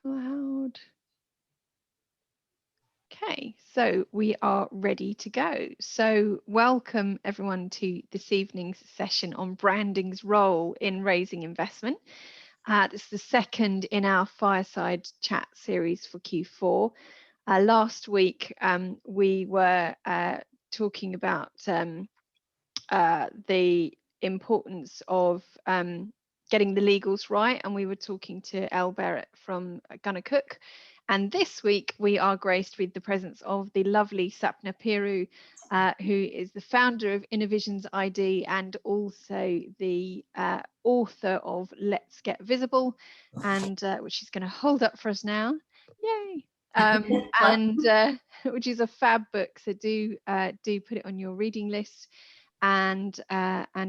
Loud. Okay, so we are ready to go. So welcome everyone to this evening's session on branding's role in raising investment. This is the second in our fireside chat series for Q4. Last week we were talking about the importance of getting the legals right, and we were talking to Elle Barrett from Gunner Cook. And this week we are graced with the presence of the lovely Sapna Pieroux, who is the founder of InnerVisions ID and also the author of Let's Get Visible, and which she's going to hold up for us now. Yay! And which is a fab book, so do put it on your reading list. And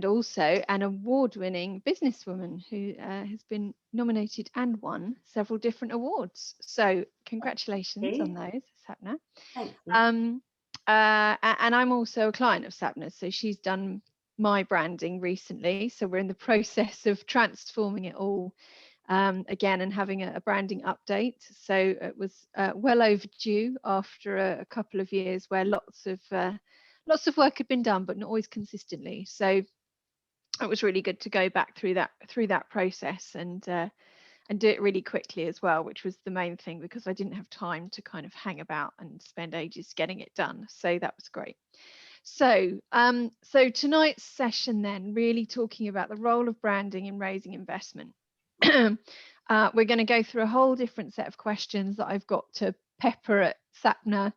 also an award-winning businesswoman who has been nominated and won several different awards. So congratulations on those, Sapna. Thank you. And I'm also a client of Sapna's, so she's done my branding recently. So we're in the process of transforming it all again and having a branding update. So it was well overdue after a couple of years where lots of work had been done, but not always consistently. So it was really good to go back through that process and do it really quickly as well, which was the main thing, because I didn't have time to kind of hang about and spend ages getting it done. So that was great. So tonight's session then, really talking about the role of branding in raising investment. We're going to go through a whole different set of questions that I've got to pepper at Sapna.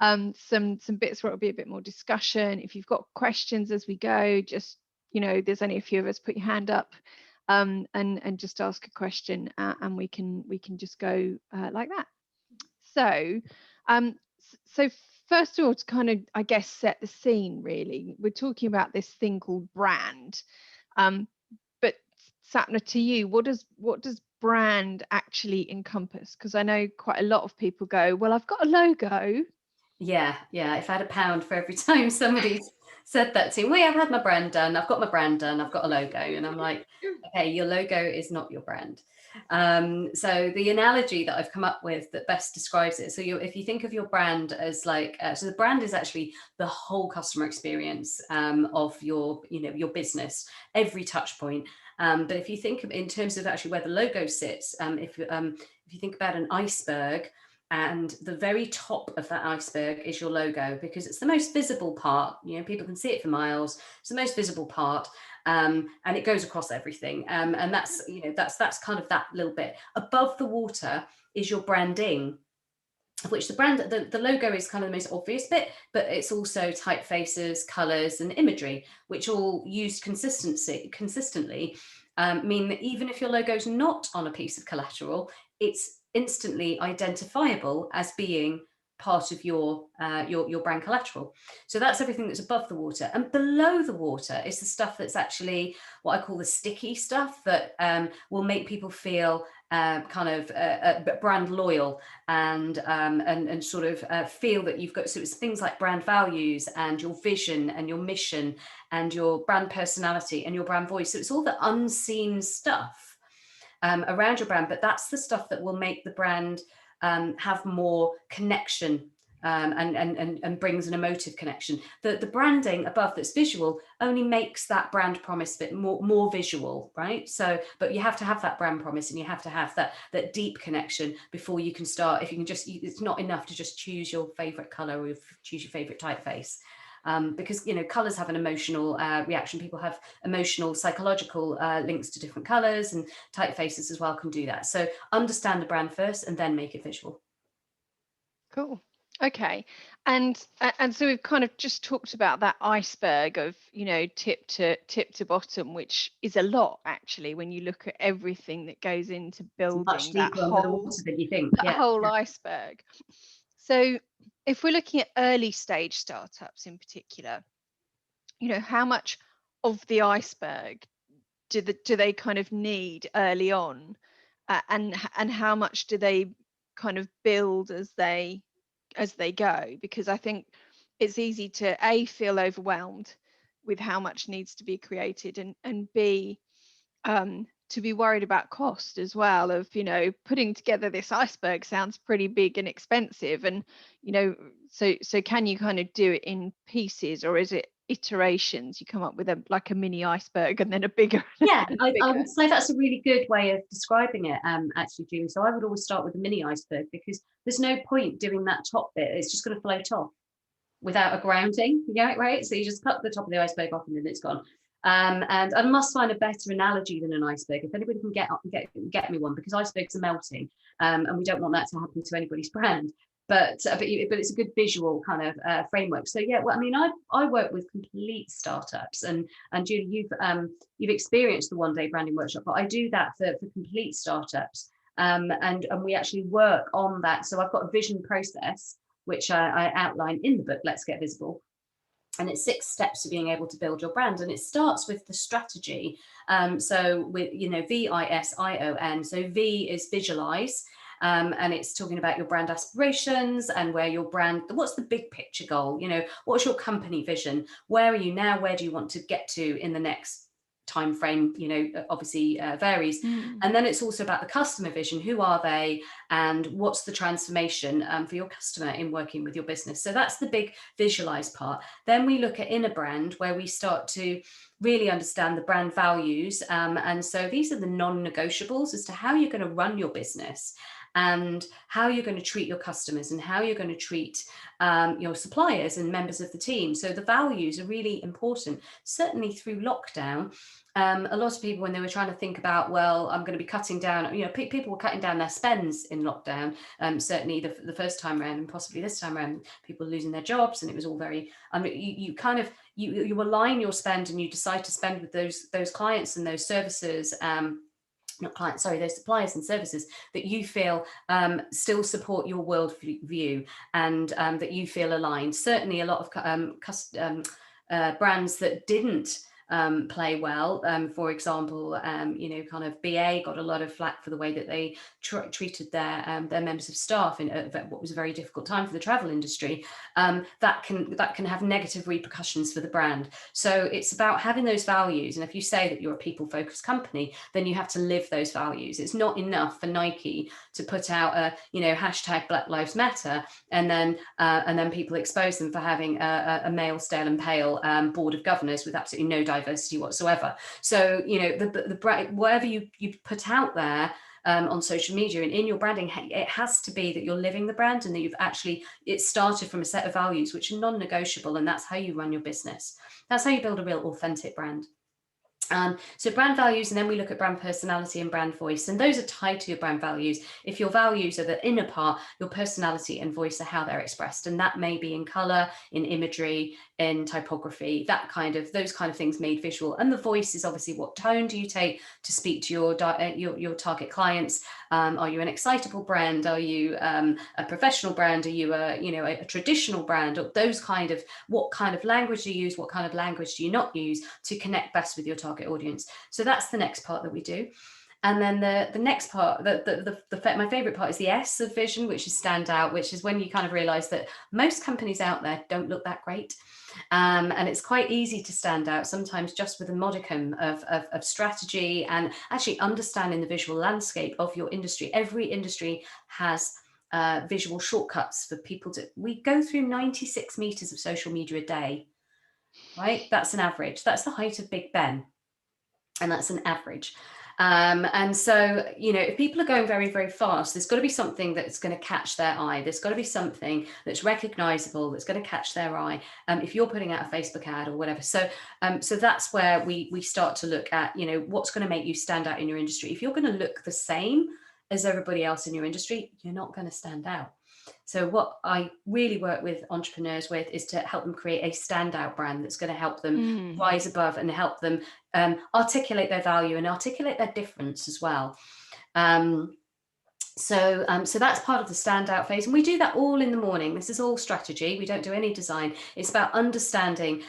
Some bits where it'll be a bit more discussion. If you've got questions as we go, just, there's only a few of us, put your hand up and just ask a question, and we can just go like that. So first of all, to kind of, I guess, set the scene, really, we're talking about this thing called brand. But Sapna, to you, what does brand actually encompass? Because I know quite a lot of people go, well, I've got a logo. Yeah. If I had £1 for every time somebody said that to me, well, I've had my brand done, I've got my brand done, I've got a logo, and I'm like, okay, your logo is not your brand. So the analogy that I've come up with that best describes it. So if you think of your brand as like, so the brand is actually the whole customer experience of your business, every touch point. But if you think in terms of actually where the logo sits, if you think about an iceberg, and the very top of that iceberg is your logo, because it's the most visible part. People can see it for miles. It's the most visible part, and it goes across everything. And that's kind of that little bit. Above the water is your branding, of which the logo is kind of the most obvious bit, but it's also typefaces, colors, and imagery, which all used consistently mean that even if your logo is not on a piece of collateral, it's instantly identifiable as being part of your brand collateral. So that's everything that's above the water. And below the water is the stuff that's actually what I call the sticky stuff that will make people feel kind of brand loyal and sort of feel that you've got, so it's things like brand values and your vision and your mission and your brand personality and your brand voice. So it's all the unseen stuff around your brand, but that's the stuff that will make the brand have more connection and brings an emotive connection. The branding above that's visual only makes that brand promise a bit more visual, right? So, but you have to have that brand promise and you have to have that deep connection before you can start. If you can just, it's not enough to just choose your favorite color or choose your favorite typeface. Because colors have an emotional reaction. People have emotional, psychological links to different colors, and typefaces as well can do that. So understand the brand first and then make it visual. Cool. Okay. And so we've kind of just talked about that iceberg of, tip to bottom, which is a lot actually when you look at everything that goes into building that whole iceberg. So if we're looking at early stage startups in particular, how much of the iceberg do they kind of need early on, and how much do they kind of build as they go? Because I think it's easy to feel overwhelmed with how much needs to be created, and B, to be worried about cost as well, of, you know, putting together this iceberg sounds pretty big and expensive, and, you know, so can you kind of do it in pieces, or is it iterations? You come up with a like a mini iceberg and then a bigger Yeah, and I bigger. would say that's a really good way of describing it, actually, Julie. So I would always start with a mini iceberg, because there's no point doing that top bit. It's just going to float off without a grounding. Yeah, right. So you just cut the top of the iceberg off and then it's gone. And I must find a better analogy than an iceberg. If anybody can get me one, because icebergs are melting, and we don't want that to happen to anybody's brand. But it's a good visual kind of framework. So yeah, well, I mean, I work with complete startups, and Julie, you've experienced the one-day branding workshop, but I do that for complete startups, and we actually work on that. So I've got a vision process which I outline in the book, Let's Get Visible. And it's 6 steps to being able to build your brand. And it starts with the strategy. So with, you know, VISION. So V is visualize. And it's talking about your brand aspirations and where your brand, what's the big picture goal? You know, what's your company vision? Where are you now? Where do you want to get to in the next time frame? You know, obviously varies. And then it's also about the customer vision. Who are they, and what's the transformation for your customer in working with your business? So that's the big visualize part. Then we look at inner brand, where we start to really understand the brand values, and so these are the non-negotiables as to how you're going to run your business, and how you're going to treat your customers, and how you're going to treat your suppliers and members of the team. So the values are really important. Certainly through lockdown, a lot of people, when they were trying to think about, well, I'm going to be cutting down, you know, people were cutting down their spends in lockdown. Certainly the first time around, and possibly this time around, people losing their jobs, and it was all very, I mean, you kind of, you align your spend, and you decide to spend with those clients and those services, not clients, sorry, those suppliers and services that you feel still support your world view, and that you feel aligned. Certainly a lot of brands that didn't play well, for example, you know, kind of BA got a lot of flack for the way that they treated their members of staff in what was a very difficult time for the travel industry. That can have negative repercussions for the brand. So it's about having those values, and if you say that you're a people-focused company, then you have to live those values. It's not enough for Nike to put out a, you know, hashtag Black Lives Matter, and then people expose them for having a male, stale and pale board of governors with absolutely no diversity whatsoever. So, you know, the brand, whatever you put out there on social media and in your branding, it has to be that you're living the brand, and that you've actually, it started from a set of values which are non-negotiable, and that's how you run your business. That's how you build a real authentic brand. So brand values, and then we look at brand personality and brand voice, and those are tied to your brand values. If your values are the inner part, your personality and voice are how they're expressed, and that may be in color, in imagery, in typography, those kind of things made visual. And the voice is obviously what tone do you take to speak to your target clients. Are you an excitable brand? Are you a professional brand? Are you a traditional brand? Or those kind of, what kind of language do you use? What kind of language do you not use to connect best with your target audience? So that's the next part that we do. And then the next part, my favorite part is the S of vision, which is stand out, which is when you kind of realize that most companies out there don't look that great. And it's quite easy to stand out sometimes just with a modicum of strategy, and actually understanding the visual landscape of your industry. Every industry has visual shortcuts for people to, we go through 96 meters of social media a day, right? That's an average. That's the height of Big Ben. And that's an average. And so, you know, if people are going very, very fast, there's got to be something that's going to catch their eye. There's got to be something that's recognizable, that's going to catch their eye. If you're putting out a Facebook ad or whatever. So that's where we start to look at, you know, what's going to make you stand out in your industry. If you're going to look the same as everybody else in your industry, you're not going to stand out. So what I really work with entrepreneurs with is to help them create a standout brand that's going to help them rise above, and help them articulate their value and articulate their difference as well. So that's part of the standout phase, and we do that all in the morning. This is all strategy. We don't do any design. It's about understanding.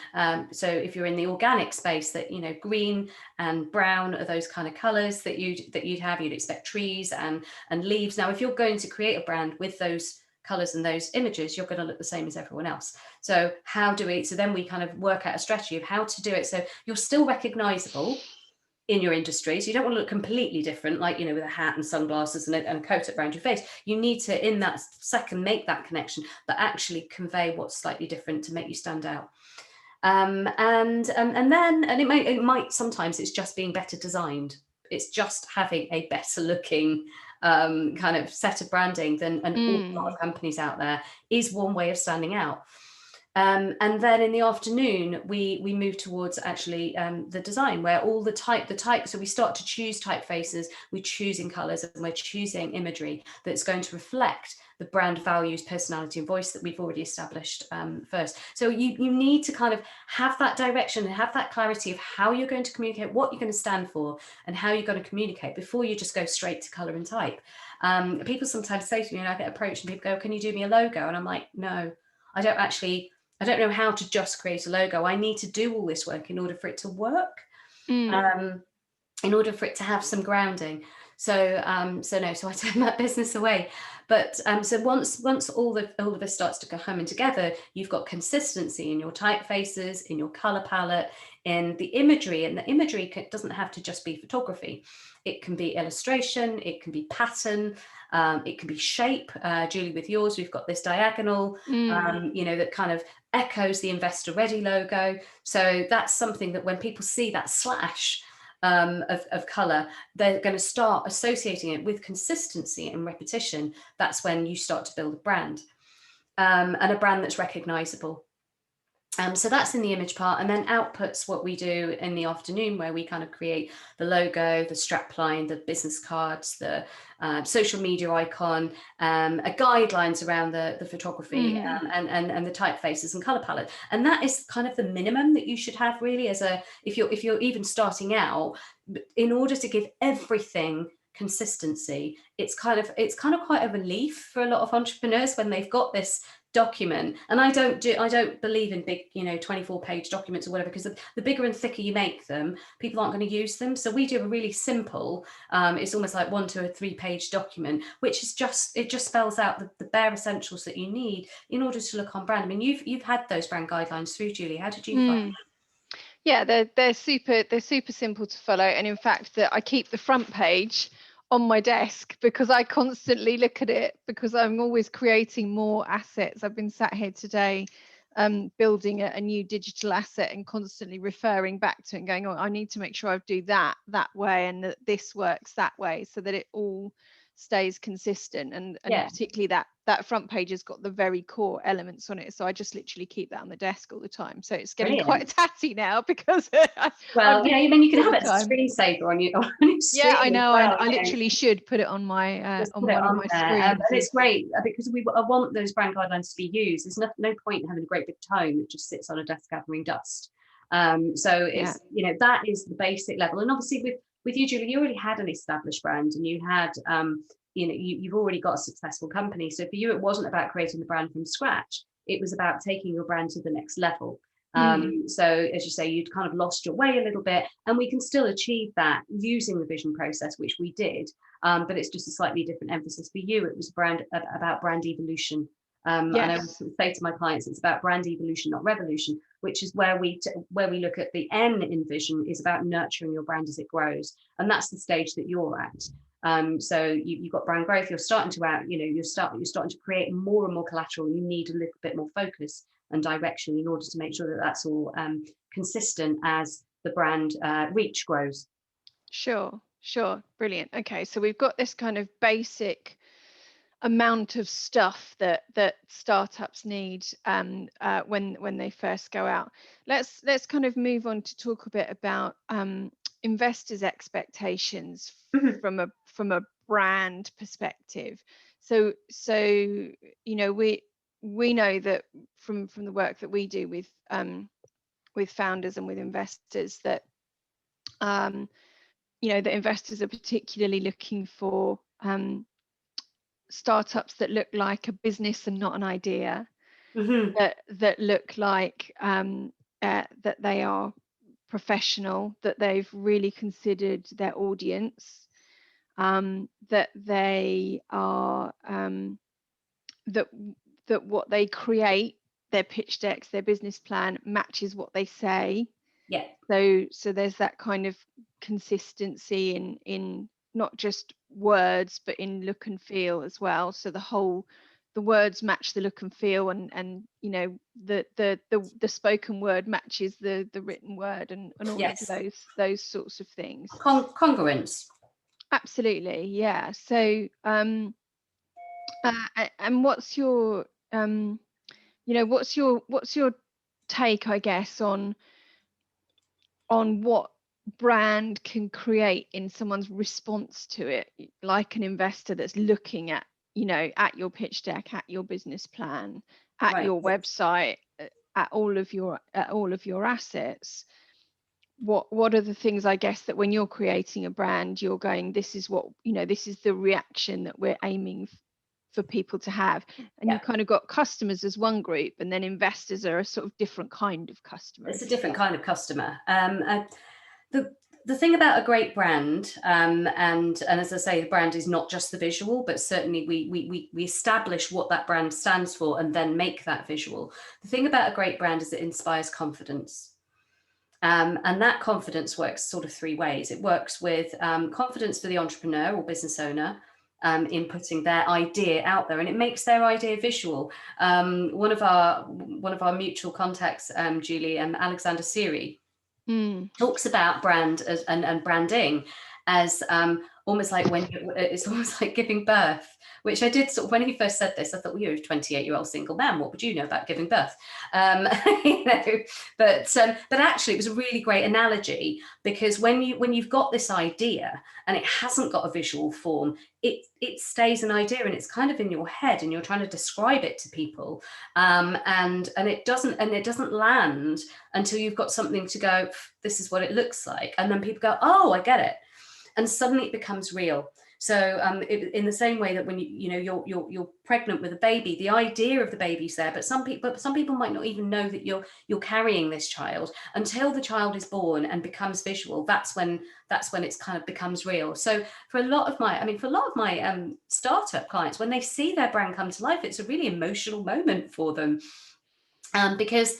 So if you're in the organic space, that, you know, green and brown are those kind of colors that you'd have. You'd expect trees and leaves. Now, if you're going to create a brand with those colors and those images, you're going to look the same as everyone else. So then we kind of work out a strategy of how to do it so you're still recognizable in your industry. So you don't want to look completely different, like, you know, with a hat and sunglasses and a coat around your face. You need to, in that second, make that connection, but actually convey what's slightly different to make you stand out. And then it might sometimes it's just being better designed. It's just having a better looking kind of set of branding than an awful lot of companies out there is one way of standing out. And then in the afternoon, we move towards actually the design, where all the type, so we start to choose typefaces, we're choosing colors, and we're choosing imagery that's going to reflect the brand values, personality, and voice that we've already established first. So you need to kind of have that direction and have that clarity of how you're going to communicate, what you're going to stand for, and how you're going to communicate before you just go straight to color and type. People sometimes say to me, and I get approached, and people go, "Can you do me a logo?" And I'm like, no, I don't know how to just create a logo. I need to do all this work in order for it to work, in order for it to have some grounding. So I turn that business away. But so once all of this starts to come together, you've got consistency in your typefaces, in your color palette, in the imagery. And the imagery doesn't have to just be photography. It can be illustration, it can be pattern, it can be shape. Julie, with yours, we've got this diagonal, you know, that kind of echoes the Investor Ready logo. So that's something that when people see that slash of color, they're going to start associating it with consistency and repetition. That's when you start to build a brand, and a brand that's recognizable. So that's in the image part, and then outputs what we do in the afternoon, where we kind of create the logo, the strapline, the business cards, the social media icon, guidelines around the photography, and the typefaces and color palette. And that is kind of the minimum that you should have, really, as if you're even starting out. In order to give everything consistency, it's kind of quite a relief for a lot of entrepreneurs when they've got this document. And I don't believe in big, 24-page documents or whatever, because the bigger and thicker you make them, people aren't going to use them. So we do a really simple, it's almost like 1 to 3-page document, which is just spells out the bare essentials that you need in order to look on brand. I mean, you've had those brand guidelines through, Julie. How did you find them? Yeah, they're super simple to follow, and in fact, that I keep the front page on my desk because I constantly look at it, because I'm always creating more assets. I've been sat here today building a new digital asset and constantly referring back to it and going, oh, I need to make sure I do that way, and that this works that way, so that it all stays consistent. And particularly that front page has got the very core elements on it, so I just literally keep that on the desk all the time. So it's getting quite tatty now, because well, yeah, I mean, you can have it as a screensaver on your yeah, I know. Well, I literally should put it on my on one of my screens. And it's great because I want those brand guidelines to be used. There's no point in having a great big tome that just sits on a desk gathering dust. So it's that is the basic level. And obviously with you, Julie, you already had an established brand, and you had you've already got a successful company. So for you, it wasn't about creating the brand from scratch. It was about taking your brand to the next level. So as you say, you'd kind of lost your way a little bit, and we can still achieve that using the vision process, which we did, but it's just a slightly different emphasis. For you, it was about brand evolution. And I say to my clients, it's about brand evolution, not revolution, which is where we look at the N in vision is about nurturing your brand as it grows, and that's the stage that you're at. So you've got brand growth. You're starting to you're starting to create more and more collateral. You need a little bit more focus and direction in order to make sure that that's all consistent as the brand reach grows. Sure, brilliant. Okay, so we've got this kind of basic amount of stuff that startups need when they first go out. Let's kind of move on to talk a bit about investors' expectations from a brand perspective. So we know that from the work that we do with founders and with investors, that that investors are particularly looking for startups that look like a business and not an idea, that look like that they are professional, that they've really considered their audience, that they are that what they create, their pitch decks, their business plan, matches what they say. Yeah. So there's that kind of consistency in not just words, but in look and feel as well. So the words match the look and feel, and you know, the spoken word matches the written word, and all Yes. of those sorts of things. Congruence. Absolutely, yeah. So and what's your you know, what's your take, I guess, on what brand can create in someone's response to it, like an investor that's looking at, you know, at your pitch deck, at your business plan, at Right. your website, at all of your assets. What are the things, I guess, that when you're creating a brand, you're going, this is what, you know, this is the reaction that we're aiming for people to have. And Yeah. you've kind of got customers as one group, and then investors are a sort of different kind of customer. It's a different kind of customer. The thing about a great brand, and as I say, the brand is not just the visual, but certainly we establish what that brand stands for and then make that visual. The thing about a great brand is it inspires confidence. And that confidence works sort of three ways. It works with confidence for the entrepreneur or business owner in putting their idea out there, and it makes their idea visual. One of our mutual contacts, Julie, Alexander Siri, talks about brand and branding as almost like it's almost like giving birth, which I did sort of, when he first said this, I thought, well, you're a 28-year-old single man, what would you know about giving birth? You know, but actually it was a really great analogy, because when you've got this idea and it hasn't got a visual form, it stays an idea and it's kind of in your head and you're trying to describe it to people, and it doesn't land until you've got something to go, this is what it looks like, and then people go, oh, I get it, and suddenly it becomes real. So in the same way that when you're pregnant with a baby, the idea of the baby's there, but some people might not even know that you're carrying this child until the child is born and becomes visual. That's when it's kind of becomes real. So for a lot of my startup clients, when they see their brand come to life, it's a really emotional moment for them, because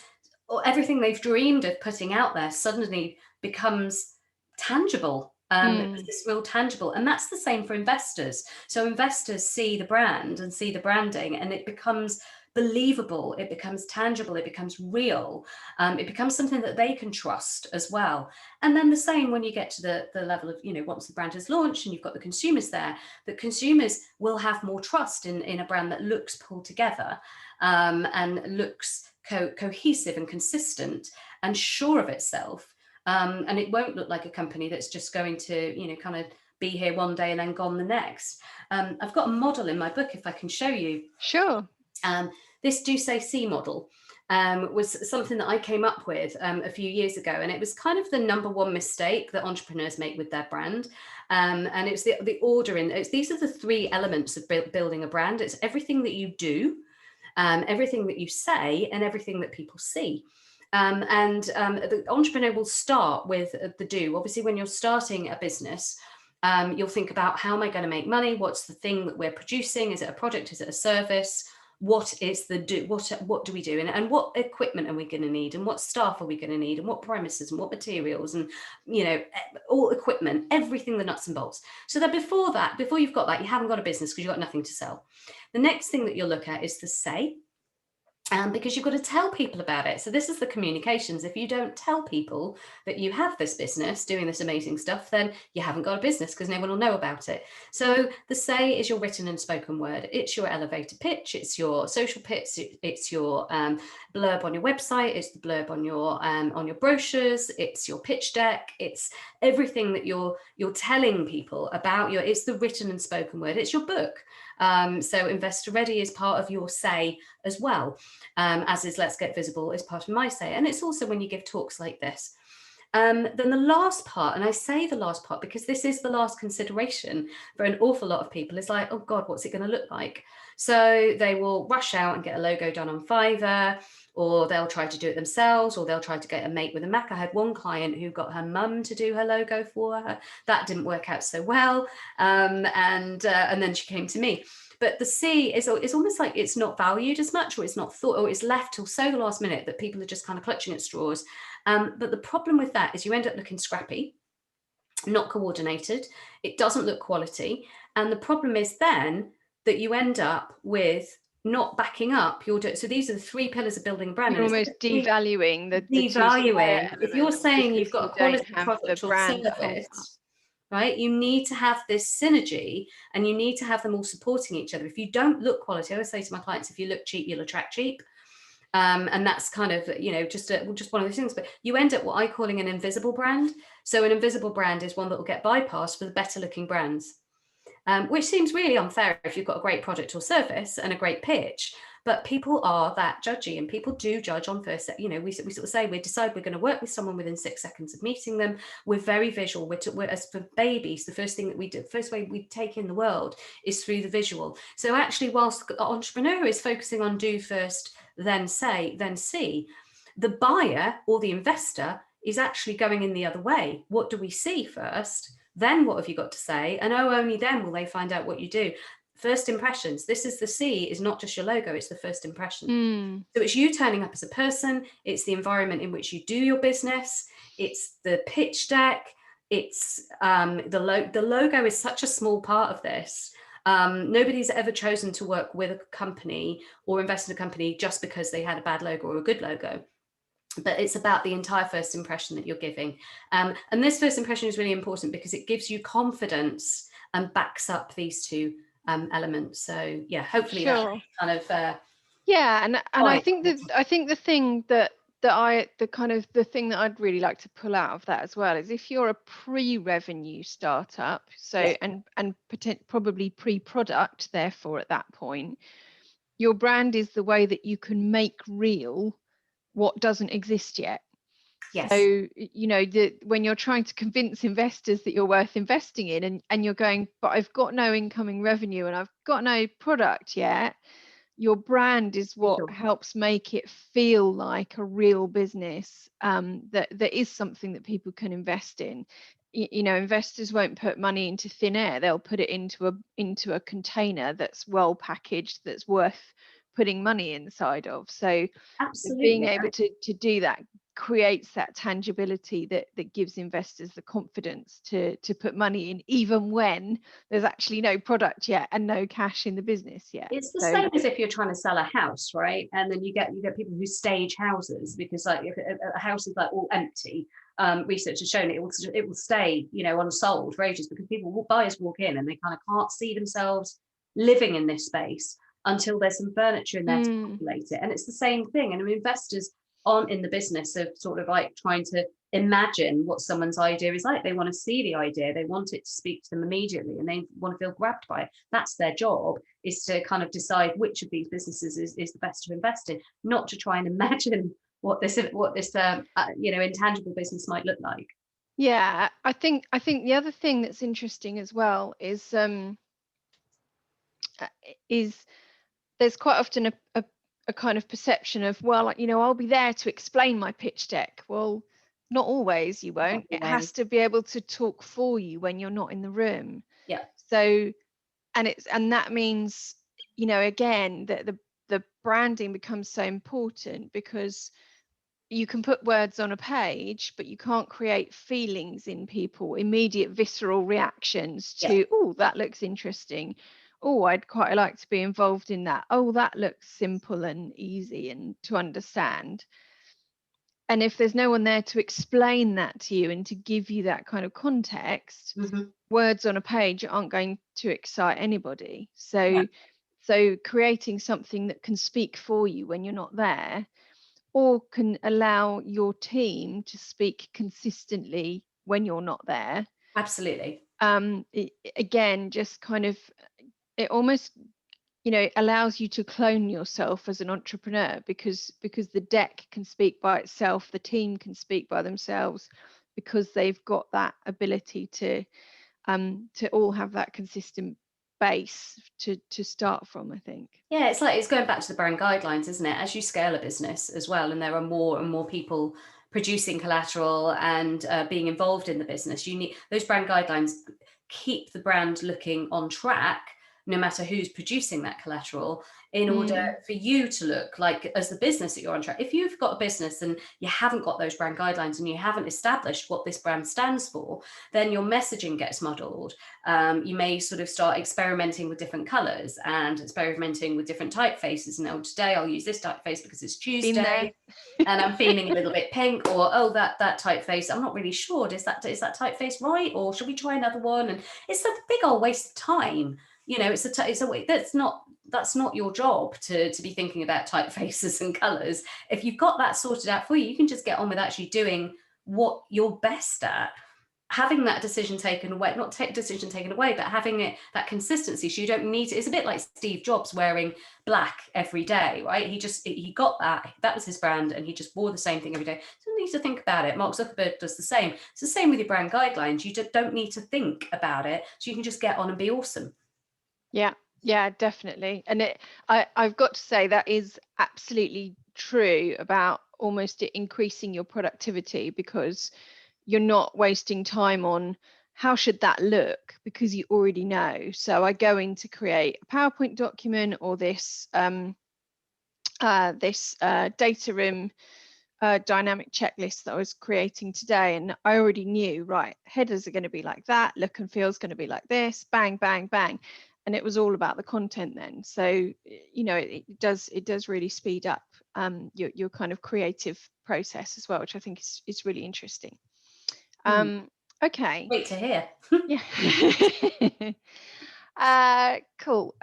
everything they've dreamed of putting out there suddenly becomes tangible. It's real tangible. And that's the same for investors. So investors see the brand and see the branding, and it becomes believable, it becomes tangible, it becomes real, it becomes something that they can trust as well. And then the same when you get to the level of, you know, once the brand is launched and you've got the consumers there, that consumers will have more trust in a brand that looks pulled together, and looks cohesive and consistent and sure of itself. And it won't look like a company that's just going to, you know, kind of be here one day and then gone the next. I've got a model in my book, if I can show you. Sure. This Do Say See model was something that I came up with a few years ago, and it was kind of the number one mistake that entrepreneurs make with their brand. And it's the order these are the three elements of building a brand. It's everything that you do, everything that you say, and everything that people see. The entrepreneur will start with the do. Obviously, when you're starting a business, you'll think about, how am I going to make money? What's the thing that we're producing? Is it a product? Is it a service? What is the do? What do we do? And what equipment are we going to need? And what staff are we going to need? And what premises and what materials? And, you know, all equipment, everything, the nuts and bolts. So that before you've got that, you haven't got a business, because you've got nothing to sell. The next thing that you'll look at is the say. Because you've got to tell people about it. So this is the communications. If you don't tell people that you have this business doing this amazing stuff, then you haven't got a business, because no one will know about it. So the say is your written and spoken word. It's your elevator pitch. It's your social pitch. It's your blurb on your website. It's the blurb on your brochures. It's your pitch deck. It's everything that you're telling people about it's the written and spoken word. It's your book. So Investor Ready is part of your say as well, as is Let's Get Visible is part of my say. And it's also when you give talks like this. Then the last part, and I say the last part because this is the last consideration for an awful lot of people, is like, oh God, what's it going to look like? So they will rush out and get a logo done on Fiverr, or they'll try to do it themselves, or they'll try to get a mate with a Mac. I had one client who got her mum to do her logo for her. That didn't work out so well. And then she came to me. But the C is almost like it's not valued as much, or it's not thought, or it's left till so the last minute that people are just kind of clutching at straws. But the problem with that is you end up looking scrappy, not coordinated. It doesn't look quality. And the problem is then that you end up with not backing up your, so these are the 3 pillars of building a brand. You're And almost devaluing the two devaluing. If you're elements saying you've because got you a don't quality have the product or brand to hold up. service, right? You need to have this synergy, and you need to have them all supporting each other. If you don't look quality, I always say to my clients, if you look cheap, you'll attract cheap. And that's kind of, just one of those things. But you end up what I'm calling an invisible brand. So an invisible brand is one that will get bypassed for the better looking brands, which seems really unfair if you've got a great product or service and a great pitch. But people are that judgy, and people do judge on first. We sort of say, we decide we're going to work with someone within 6 seconds of meeting them. We're very visual. We're as for babies, the first thing that we do, first way we take in the world is through the visual. So actually, whilst the entrepreneur is focusing on do first, then say, then see, the buyer or the investor is actually going in the other way. What do we see first? Then what have you got to say? And only then will they find out what you do. First impressions. This is the C, is not just your logo, it's the first impression. So it's you turning up as a person, it's the environment in which you do your business, it's the pitch deck, it's the logo is such a small part of this. Nobody's ever chosen to work with a company or invest in a company just because they had a bad logo or a good logo. But it's about the entire first impression that you're giving. And this first impression is really important because it gives you confidence and backs up these 2 elements. So yeah, hopefully that kind of and I think the thing that the thing that I'd really like to pull out of that as well is, if you're a pre-revenue startup, so and probably pre-product, therefore at that point, your brand is the way that you can make real what doesn't exist yet. Yes. So, when you're trying to convince investors that you're worth investing in, and you're going, but I've got no incoming revenue and I've got no product yet, your brand is what helps make it feel like a real business, that is something that people can invest in. Investors won't put money into thin air. They'll put it into a container that's well packaged, that's worth putting money inside of. So absolutely, being able to do that creates that tangibility that gives investors the confidence to put money in, even when there's actually no product yet and no cash in the business yet. It's the same as if you're trying to sell a house, right? And then you get people who stage houses, because like if a house is like all empty, research has shown it will stay unsold for ages, because buyers walk in and they kind of can't see themselves living in this space until there's some furniture in there to populate it. And it's the same thing. And investors aren't in the business of sort of like trying to imagine what someone's idea is like. They want to see the idea, they want it to speak to them immediately, and they want to feel grabbed by it. That's their job, is to kind of decide which of these businesses is the best to invest in, not to try and imagine what this intangible business might look like. Yeah, I think the other thing that's interesting as well is there's quite often a kind of perception of, well, I'll be there to explain my pitch deck. Well, not always, you won't. It has to be able to talk for you when you're not in the room. Yeah. So, and that means, again, that the branding becomes so important, because you can put words on a page, but you can't create feelings in people, immediate visceral reactions to, oh, that looks interesting. Oh, I'd quite like to be involved in that. Oh, that looks simple and easy and to understand. And if there's no one there to explain that to you and to give you that kind of context, words on a page aren't going to excite anybody. So creating something that can speak for you when you're not there, or can allow your team to speak consistently when you're not there. Absolutely. Again, just kind of, it almost, allows you to clone yourself as an entrepreneur, because the deck can speak by itself, the team can speak by themselves, because they've got that ability to all have that consistent base to start from, I think. Yeah, it's going back to the brand guidelines, isn't it? As you scale a business as well, and there are more and more people producing collateral and being involved in the business, you need those brand guidelines, keep the brand looking on track, no matter who's producing that collateral, in order Mm. for you to look like, as the business that you're on track. If you've got a business and you haven't got those brand guidelines and you haven't established what this brand stands for, then your messaging gets muddled. You may sort of start experimenting with different colors and experimenting with different typefaces. And, oh, today I'll use this typeface because it's Been there. Tuesday and I'm feeling a little bit pink, or, oh, that typeface, I'm not really sure, is that typeface right, or should we try another one? And it's a big old waste of time. You know, it's a that's not your job to be thinking about typefaces and colors. If you've got that sorted out for you, you can just get on with actually doing what you're best at. Having that decision taken away, not decision taken away, but having it, that consistency, so you don't need to. It's a bit like Steve Jobs wearing black every day, right? He got that was his brand, and he just wore the same thing every day. So you don't need to think about it. Mark Zuckerberg does the same. It's the same with your brand guidelines. You don't need to think about it, so you can just get on and be awesome. Yeah, definitely. And I've got to say that is absolutely true about almost increasing your productivity, because you're not wasting time on how should that look, because you already know. So I go in to create a PowerPoint document, or this data room dynamic checklist that I was creating today, and I already knew, right, headers are going to be like that, look and feel is going to be like this, bang, bang, bang. And it was all about the content then. So, you know, it does really speed up your kind of creative process as well, which I think is really interesting. Okay. Wait to hear. Yeah. Cool.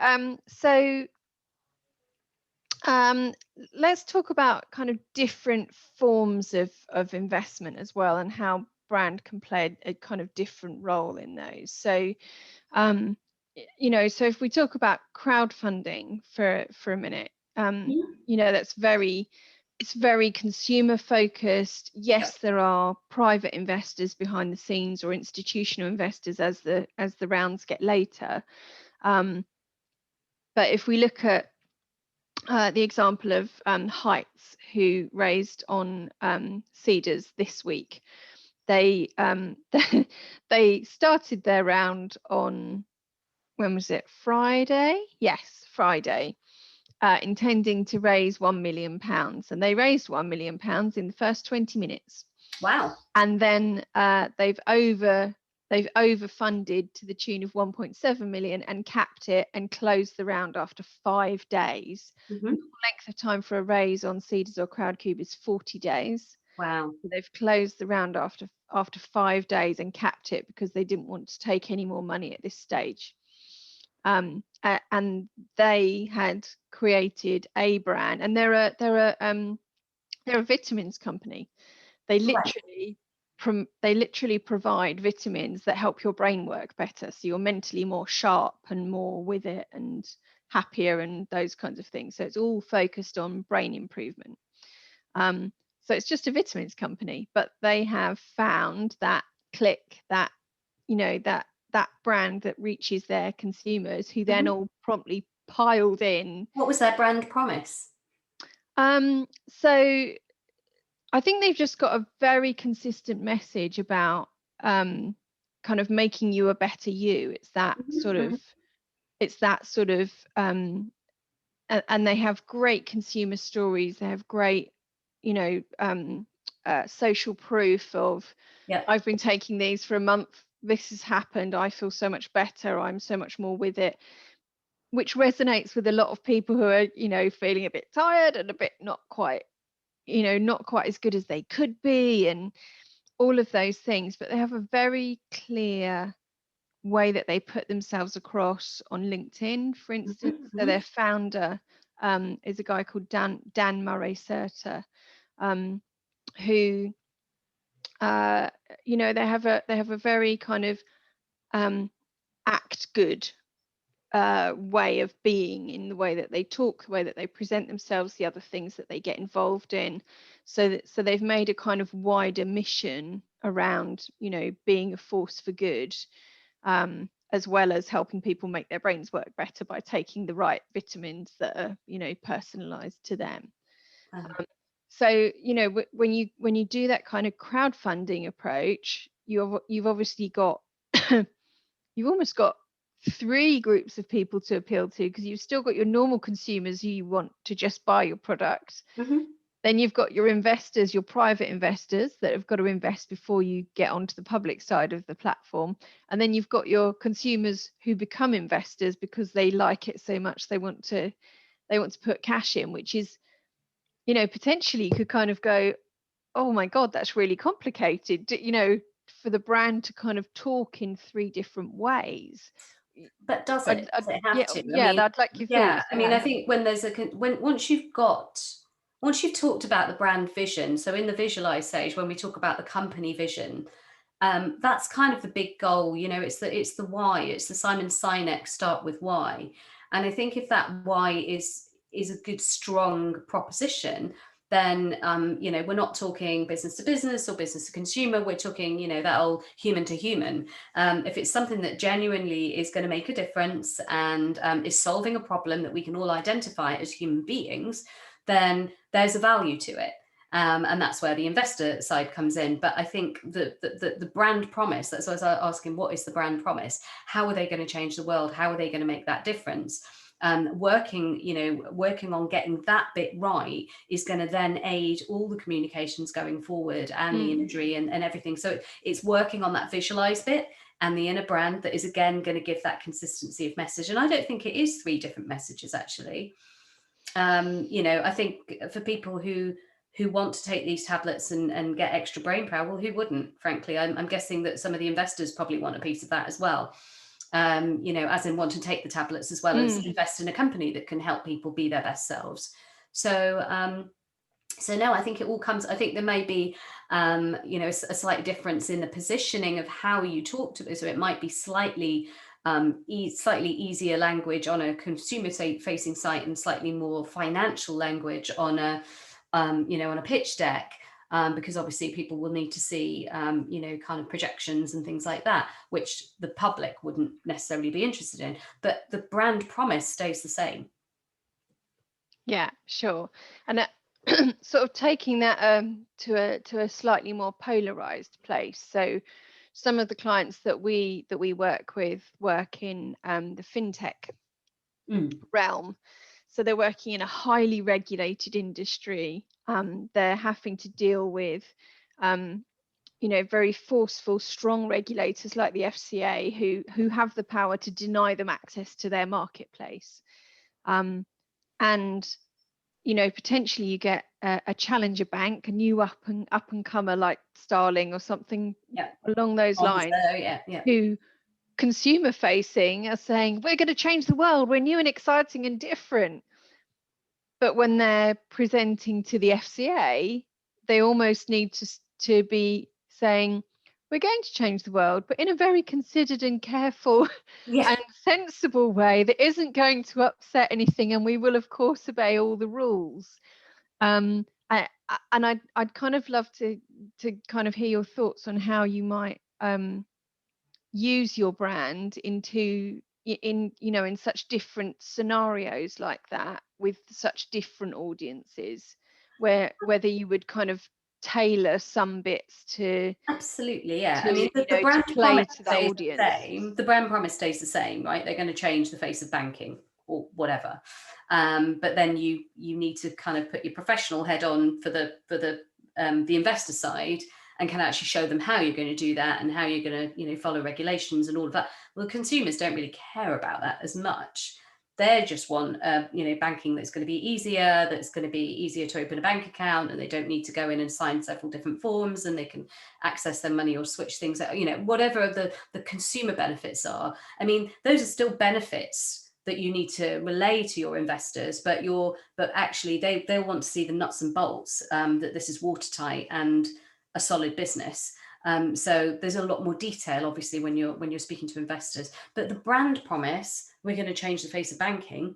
So let's talk about kind of different forms of investment as well, and how brand can play a kind of different role in those. So you know, so if we talk about crowdfunding for a minute, you know, it's very consumer focused. Yes, there are private investors behind the scenes, or institutional investors as the rounds get later. But if we look at the example of Heights, who raised on Cedars this week, they they started their round on, when was it? Friday? Yes, Friday, intending to raise £1 million, and they raised £1 million in the first 20 minutes. Wow. And then they've overfunded to the tune of 1.7 million and capped it and closed the round after 5 days. The length of time for a raise on Cedars or Crowdcube is 40 days. Wow. So they've closed the round after 5 days and capped it because they didn't want to take any more money at this stage. And they had created a brand, and they're a vitamins company. They literally provide vitamins that help your brain work better, so you're mentally more sharp and more with it and happier and those kinds of things. So it's all focused on brain improvement. So it's just a vitamins company, but they have found that click, that, you know, that brand that reaches their consumers, who then all promptly piled in. What was their brand promise? So I think they've just got a very consistent message about kind of making you a better you. It's that sort of and they have great consumer stories. They have great, you know, social proof of, I've been taking these for a month, this has happened, I feel so much better, I'm so much more with it, which resonates with a lot of people who are, you know, feeling a bit tired and a bit not quite as good as they could be, and all of those things. But they have a very clear way that they put themselves across on LinkedIn, for instance. So their founder is a guy called Dan Murray-Serter, who you know, they have a very kind of act good way of being, in the way that they talk, the way that they present themselves, the other things that they get involved in. So they've made a kind of wider mission around, you know, being a force for good, as well as helping people make their brains work better by taking the right vitamins that are, you know, personalized to them. So, you know, when you do that kind of crowdfunding approach, you've obviously got you've almost got three groups of people to appeal to, because you've still got your normal consumers who you want to just buy your product. Then you've got your investors, your private investors that have got to invest before you get onto the public side of the platform. And then you've got your consumers who become investors because they like it so much they want to put cash in, which is, you know, potentially you could kind of go, oh my God, that's really complicated, you know, for the brand to kind of talk in three different ways. But does it have yeah, to? I yeah, mean, I'd like your yeah, thoughts. I mean, I think when there's once you've talked about the brand vision, so in the visualize stage, when we talk about the company vision, that's kind of the big goal. You know, it's the why. It's the Simon Sinek start with why. And I think if that why is a good strong proposition, then you know, we're not talking business to business or business to consumer. We're talking, you know, that old human to human. If it's something that genuinely is going to make a difference and is solving a problem that we can all identify as human beings, then there's a value to it. And that's where the investor side comes in. But I think the brand promise, that's why I was asking, what is the brand promise? How are they going to change the world? How are they going to make that difference? Working on getting that bit right is going to then aid all the communications going forward and the imagery and everything. So it's working on that visualized bit and the inner brand that is again going to give that consistency of message. And I don't think it is three different messages, actually. You know, I think for people who want to take these tablets and get extra brain power, well, who wouldn't, frankly? I'm guessing that some of the investors probably want a piece of that as well. You know, as in want to take the tablets as well as invest in a company that can help people be their best selves. So no, I think it all comes, I think there may be, you know, a slight difference in the positioning of how you talk to this. So it might be slightly easier language on a consumer facing site and slightly more financial language on a, you know, on a pitch deck. Because obviously people will need to see, you know, kind of projections and things like that, which the public wouldn't necessarily be interested in. But the brand promise stays the same. Yeah, sure. And sort of taking that to a slightly more polarized place. So some of the clients that we work with work in the fintech realm. So they're working in a highly regulated industry. They're having to deal with, you know, very forceful, strong regulators like the FCA who have the power to deny them access to their marketplace. And, you know, potentially you get a challenger bank, a new up and comer like Starling or something along those lines, who consumer facing are saying, we're going to change the world, we're new and exciting and different. But when they're presenting to the FCA, they almost need to be saying, we're going to change the world, but in a very considered and careful and sensible way that isn't going to upset anything, and we will of course obey all the rules. And I'd kind of love to kind of hear your thoughts on how you might use your brand in you know, in such different scenarios like that with such different audiences, whether you would kind of tailor some bits to absolutely, yeah. to, I mean, the brand play promise to that stays audience. the same. The brand promise stays the same, right? They're going to change the face of banking or whatever, but then you need to kind of put your professional head on for the investor side and can actually show them how you're going to do that and how you're going to, you know, follow regulations and all of that. Well, consumers don't really care about that as much. They just want, you know, banking that's going to be easier, that's going to be easier to open a bank account, and they don't need to go in and sign several different forms, and they can access their money or switch things out, you know, whatever the consumer benefits are. I mean, those are still benefits that you need to relay to your investors, but actually they want to see the nuts and bolts, that this is watertight and a solid business. So there's a lot more detail, obviously, when you're speaking to investors. But the brand promise, we're going to change the face of banking,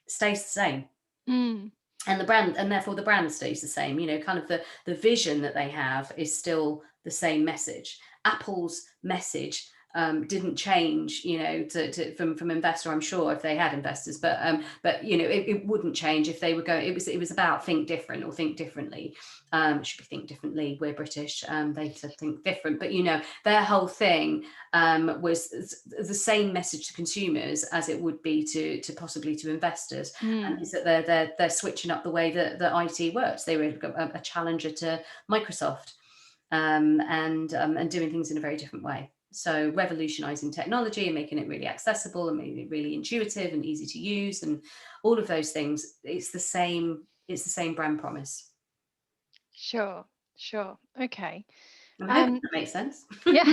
stays the same. And the brand, and therefore the brand stays the same. You know, kind of the vision that they have is still the same message. Apple's message didn't change, from investor. I'm sure if they had investors, but it wouldn't change if they were going. It was about think different or think differently. It should be think differently. We're British. They said think different, but their whole thing was the same message to consumers as it would be to possibly to investors, and is that they're switching up the way that IT works. They were a challenger to Microsoft, and doing things in a very different way. So revolutionizing technology and making it really accessible and making it really intuitive and easy to use, and all of those things. It's the same brand promise. Sure. Okay. I'm hoping that makes sense. Yeah.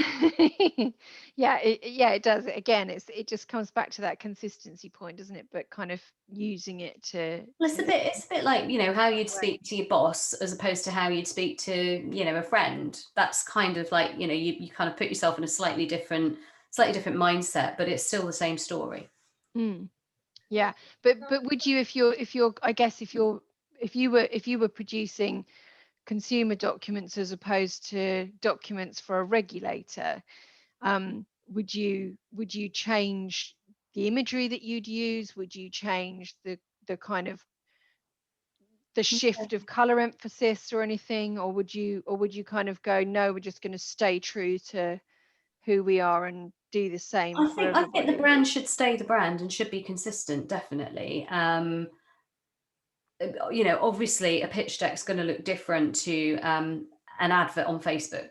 It does. Again, it just comes back to that consistency point, doesn't it? But kind of using it to. Well, it's a bit like, how you'd speak to your boss as opposed to how you'd speak to, a friend. That's kind of like, you kind of put yourself in a slightly different mindset, but it's still the same story. Yeah. But would you, if you were producing consumer documents as opposed to documents for a regulator, would you change the imagery that you'd use? Would you change the kind of the shift of color emphasis or anything, or would you kind of go, no, we're just going to stay true to who we are and do the same for everybody? I think the brand should stay the brand and should be consistent, definitely. Obviously a pitch deck's going to look different to an advert on Facebook,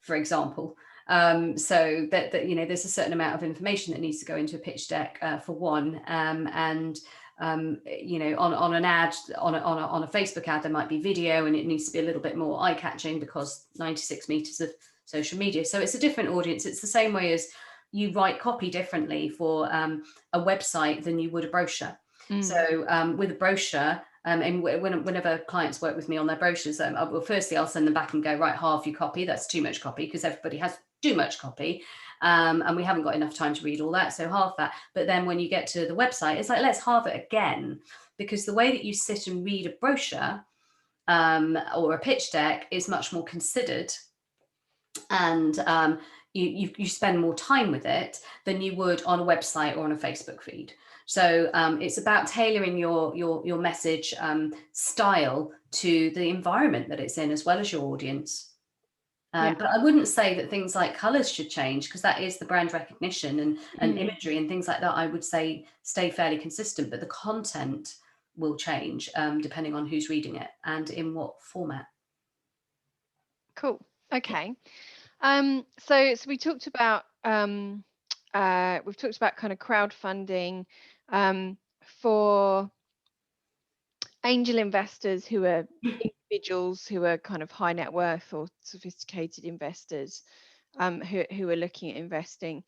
for example. So that there's a certain amount of information that needs to go into a pitch deck, for one, and on an ad, on a Facebook ad, there might be video, and it needs to be a little bit more eye-catching because 96 meters of social media. So it's a different audience. It's the same way as you write copy differently for a website than you would a brochure. So with a brochure, and whenever clients work with me on their brochures, firstly I'll send them back and go, right, half your copy, that's too much copy, because everybody has too much copy, and we haven't got enough time to read all that, so half that. But then when you get to the website, it's like, let's halve it again, because the way that you sit and read a brochure or a pitch deck is much more considered, and you spend more time with it than you would on a website or on a Facebook feed. So it's about tailoring your message style to the environment that it's in, as well as your audience. But I wouldn't say that things like colors should change, because that is the brand recognition and imagery and things like that. I would say stay fairly consistent, but the content will change depending on who's reading it and in what format. Cool. Okay. So we talked about we've talked about kind of crowdfunding for angel investors who are individuals who are kind of high net worth or sophisticated investors who are looking at investing.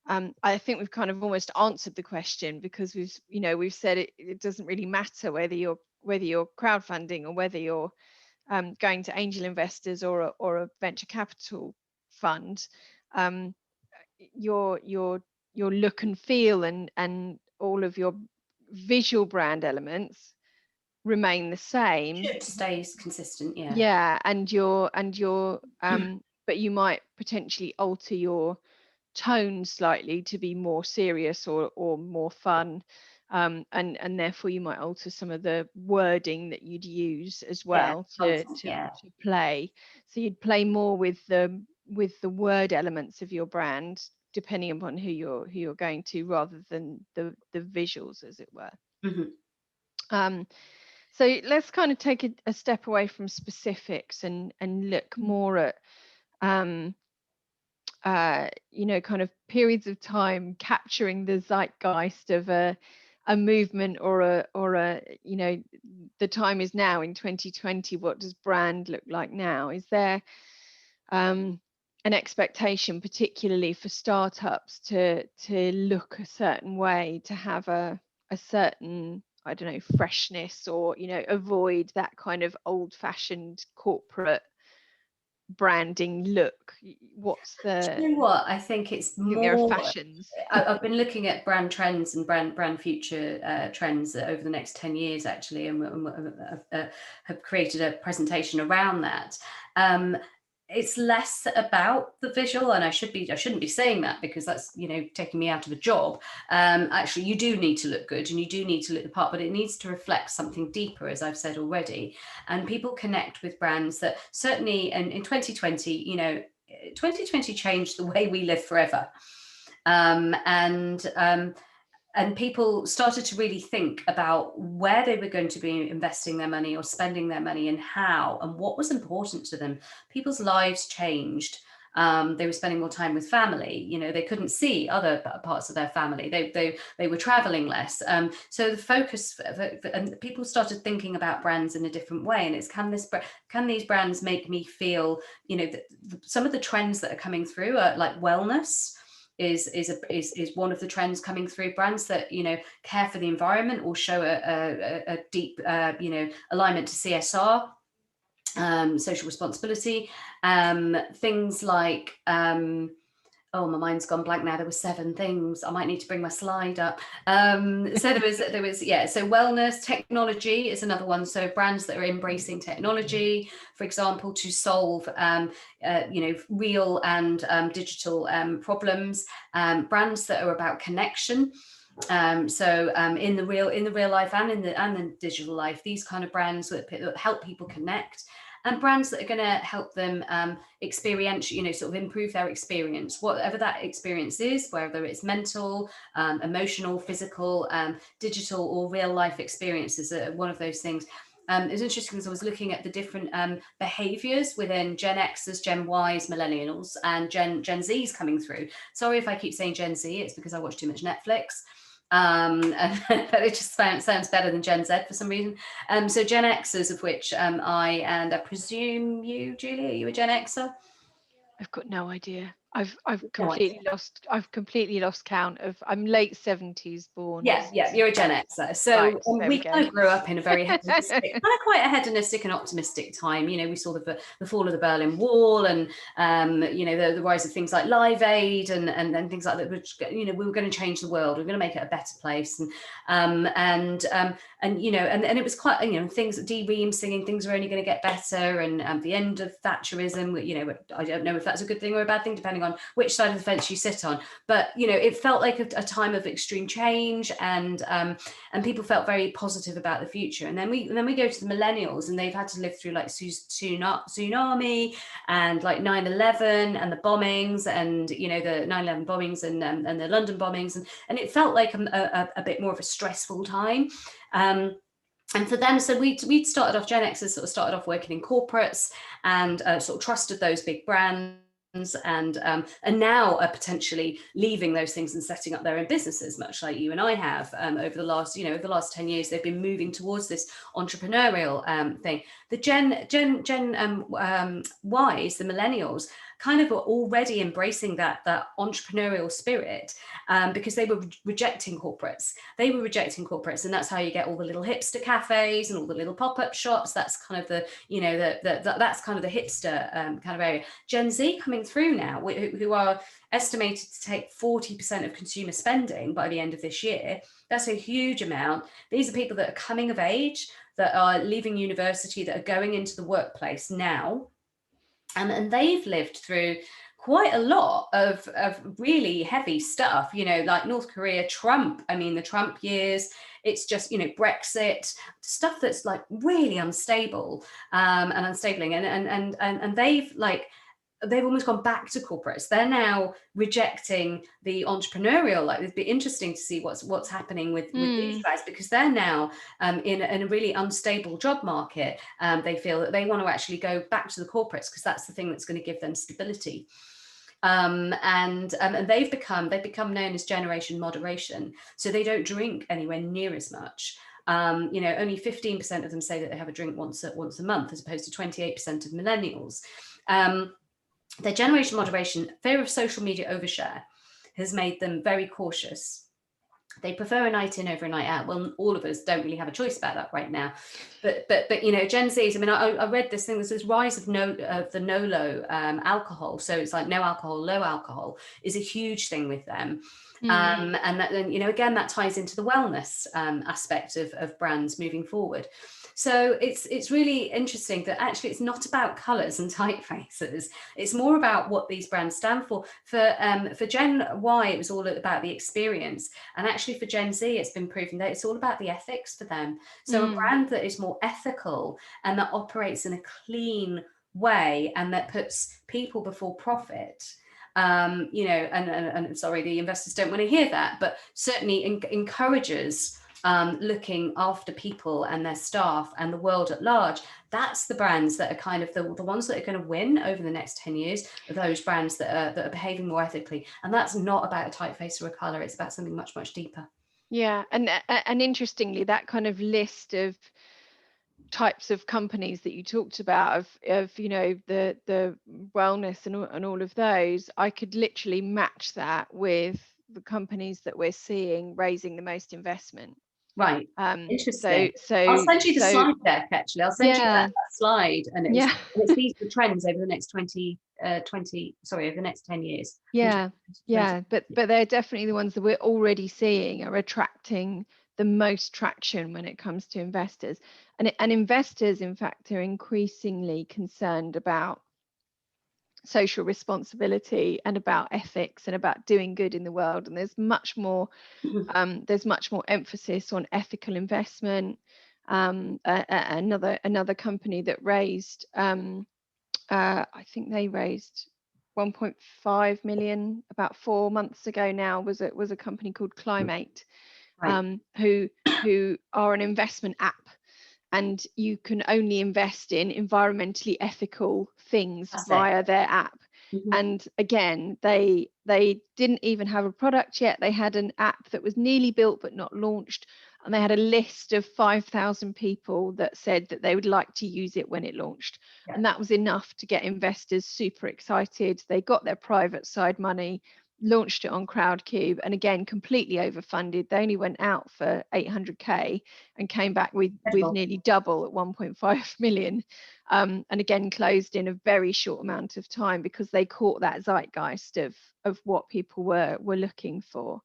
I think we've kind of almost answered the question, because we've said it doesn't really matter whether you're crowdfunding or whether you're going to angel investors or a venture capital fund. Your look and feel and all of your visual brand elements remain the same. Should stay consistent, yeah. Yeah, and your but you might potentially alter your tone slightly to be more serious or more fun, and therefore you might alter some of the wording that you'd use as well to play. So you'd play more with the word elements of your brand, depending upon who you're going to, rather than the visuals, as it were. So let's kind of take a step away from specifics and look more at kind of periods of time capturing the zeitgeist of a movement or a the time is now in 2020. What does brand look like now? Is there an expectation, particularly for startups, to look a certain way, to have a certain, I don't know, freshness, or avoid that kind of old-fashioned corporate branding look? What's the? You know what? I think it's more. There are fashions. I've been looking at brand trends and brand future trends over the next 10 years, actually, and have created a presentation around that. it's less about the visual, and I shouldn't be saying that, because that's, you know, taking me out of a job. Actually, you do need to look good and you do need to look the part, but it needs to reflect something deeper, as I've said already. And people connect with brands that, certainly in 2020, you know, 2020 changed the way we live forever. And people started to really think about where they were going to be investing their money or spending their money, and how, and what was important to them. People's lives changed. They were spending more time with family. You know, they couldn't see other parts of their family. They were traveling less. So the focus, and people started thinking about brands in a different way. And it's, can these brands make me feel, you know, some of the trends that are coming through are like wellness. Is one of the trends coming through. Brands that, you know, care for the environment or show a deep, you know, alignment to CSR, social responsibility. Things like, oh, my mind's gone blank now. There were 7 things. I might need to bring my slide up. So there was, yeah. So wellness, technology is another one. So brands that are embracing technology, for example, to solve, you know, real and digital problems. Brands that are about connection. In the real life and in the digital life, these kind of brands that help people connect. And brands that are going to help them experience, you know, sort of improve their experience, whatever that experience is, whether it's mental, emotional, physical, digital, or real life experiences are one of those things. It was interesting because I was looking at the different behaviors within Gen X's, Gen Y's, millennials, and Gen Z's coming through. Sorry if I keep saying Gen Z, it's because I watch too much Netflix. But it just sounds better than Gen Z for some reason. So Gen Xers, of which I, and I presume you, Julie, are you a Gen Xer? I've got no idea. I've completely lost count of. I'm late 70s born. Yeah, you're a Gen Xer. So right, we kind of grew up in a very hedonistic, kind of quite a hedonistic and optimistic time. You know, we saw the fall of the Berlin Wall, and you know, the rise of things like Live Aid and things like that. Which, you know, we were going to change the world. We were going to make it a better place. And you know, and it was quite, you know, things, Dee Ream singing things are only going to get better, and the end of Thatcherism. You know, I don't know if that's a good thing or a bad thing, depending on which side of the fence you sit on. But you know, it felt like a time of extreme change, and people felt very positive about the future. And then we go to the millennials, and they've had to live through like tsunami and like 9/11 and the bombings, and you know, the 9/11 bombings and the London bombings, and it felt like a bit more of a stressful time. And for them, so we'd started off, Gen Xers sort of started off working in corporates, and sort of trusted those big brands, and now are potentially leaving those things and setting up their own businesses, much like you and I have over the last 10 years. They've been moving towards this entrepreneurial thing. The Gen Ys, the millennials, kind of were already embracing that entrepreneurial spirit, because they were rejecting corporates. And that's how you get all the little hipster cafes and all the little pop-up shops. That's kind of the, you know, that's kind of the hipster kind of area. Gen Z coming through now, who are estimated to take 40% of consumer spending by the end of this year. That's a huge amount. These are people that are coming of age, that are leaving university, that are going into the workplace now. And they've lived through quite a lot of really heavy stuff, you know, like North Korea, Trump. I mean, the Trump years, it's just, you know, Brexit, stuff that's like really unstable and unstabling. And they've almost gone back to corporates. They're now rejecting the entrepreneurial. Like, it'd be interesting to see what's happening with these guys, because they're now in a really unstable job market. They feel that they want to actually go back to the corporates, because that's the thing that's going to give them stability. And they've become known as generation moderation. So they don't drink anywhere near as much. You know, only 15% of them say that they have a drink once a month, as opposed to 28% of millennials. Their generation moderation, fear of social media overshare, has made them very cautious. They prefer a night in over a night out. Well, all of us don't really have a choice about that right now. But you know, Gen Zs, I mean, I read this thing, there's this rise of the NOLO alcohol. So it's like no alcohol, low alcohol is a huge thing with them. And that, then, again, that ties into the wellness aspect of brands moving forward. So it's really interesting that actually it's not about colours and typefaces. It's more about what these brands stand for. For Gen Y, it was all about the experience, and actually for Gen Z, it's been proven that it's all about the ethics for them. So a brand that is more ethical and that operates in a clean way and that puts people before profit. And sorry, the investors don't want to hear that, but certainly encourages looking after people and their staff and the world at large. That's the brands that are kind of the ones that are going to win over the next 10 years, are those brands that are behaving more ethically. And that's not about a typeface or a color. It's about something much, much deeper. Yeah, and interestingly, that kind of list of types of companies that you talked about, of the wellness and all of those, I could literally match that with the companies that we're seeing raising the most investment. Right. Interesting. So I'll send you the slide deck, actually. I'll send you that slide, and it's these the trends over the next over the next 10 years. But they're definitely the ones that we're already seeing are attracting the most traction when it comes to investors. And investors, in fact, are increasingly concerned about social responsibility and about ethics and about doing good in the world. And there's much more emphasis on ethical investment. Another company that raised, I think they raised 1.5 million about 4 months ago now, was a company called Climate, who are an investment app, and you can only invest in environmentally ethical things via their app. And again, they didn't even have a product yet. They had an app that was nearly built but not launched, and they had a list of 5,000 people that said that they would like to use it when it launched. And that was enough to get investors super excited. They got their private side money, launched it on Crowdcube, and again, completely overfunded. They only went out for 800k and came back with nearly double at 1.5 million. And again, closed in a very short amount of time because they caught that zeitgeist of what people were looking for.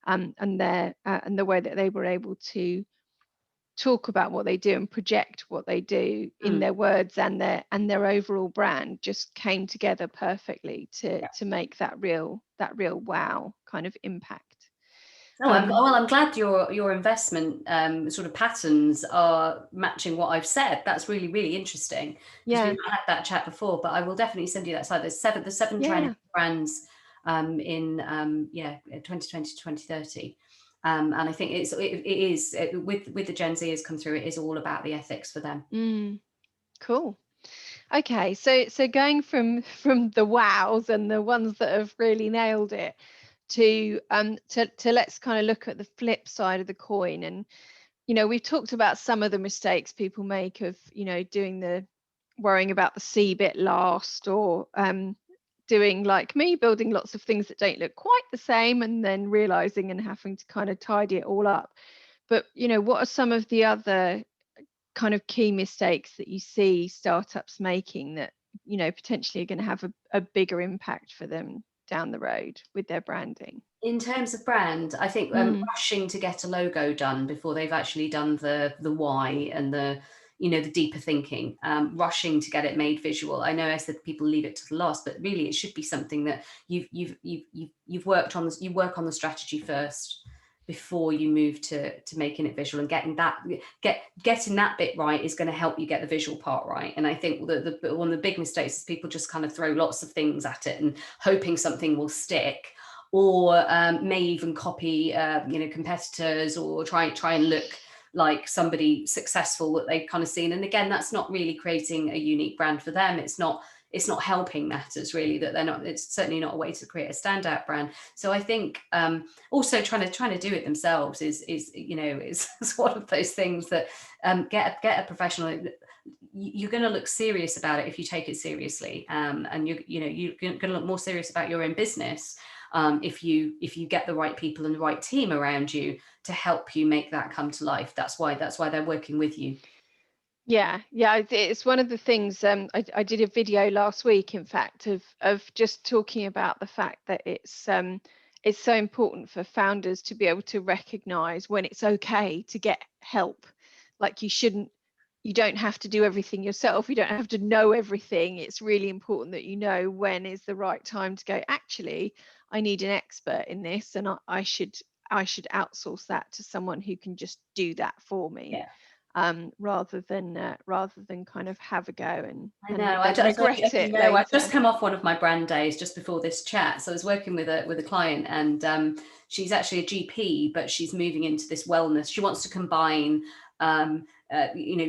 And the way that they were able to talk about what they do and project what they do in their words and their overall brand just came together perfectly to make that real wow kind of impact. I'm glad your investment sort of patterns are matching what I've said. That's really, really interesting. We've not had that chat before, but I will definitely send you that slide. There's seven trend brands in 2020 to 2030. And I think it is with the Gen Z has come through, it is all about the ethics for them. Cool. Okay, so going from the wows and the ones that have really nailed it to let's kind of look at the flip side of the coin. And we've talked about some of the mistakes people make of worrying about the C bit last, or doing like me, building lots of things that don't look quite the same and then realizing and having to kind of tidy it all up. But what are some of the other kind of key mistakes that you see startups making that potentially are going to have a bigger impact for them down the road with their branding? In terms of brand, I think rushing to get a logo done before they've actually done the why and the deeper thinking, rushing to get it made visual. I know I said people leave it to the last, but really it should be something that you've worked on. You work on the strategy first before you move to making it visual, and getting that bit right is going to help you get the visual part right. And I think one of the big mistakes is people just kind of throw lots of things at it and hoping something will stick, or may even copy competitors, or try and look like somebody successful that they've kind of seen. And again, that's not really creating a unique brand for them. It's not helping matters really, that they're not, it's certainly not a way to create a standout brand. So I think also trying to do it themselves is one of those things that get a professional. You're going to look serious about it if you take it seriously, and you're going to look more serious about your own business if you get the right people and the right team around you to help you make that come to life. That's why they're working with you. Yeah, it's one of the things. I did a video last week, in fact, of just talking about the fact that it's so important for founders to be able to recognize when it's okay to get help. Like you don't have to do everything yourself. You don't have to know everything. It's really important that you know when is the right time to go, actually, I need an expert in this, and I should outsource that to someone who can just do that for me. Rather than kind of have a go and regret it later. I've just come off one of my brand days just before this chat. So I was working with a client, and she's actually a GP, but she's moving into this wellness. She wants to combine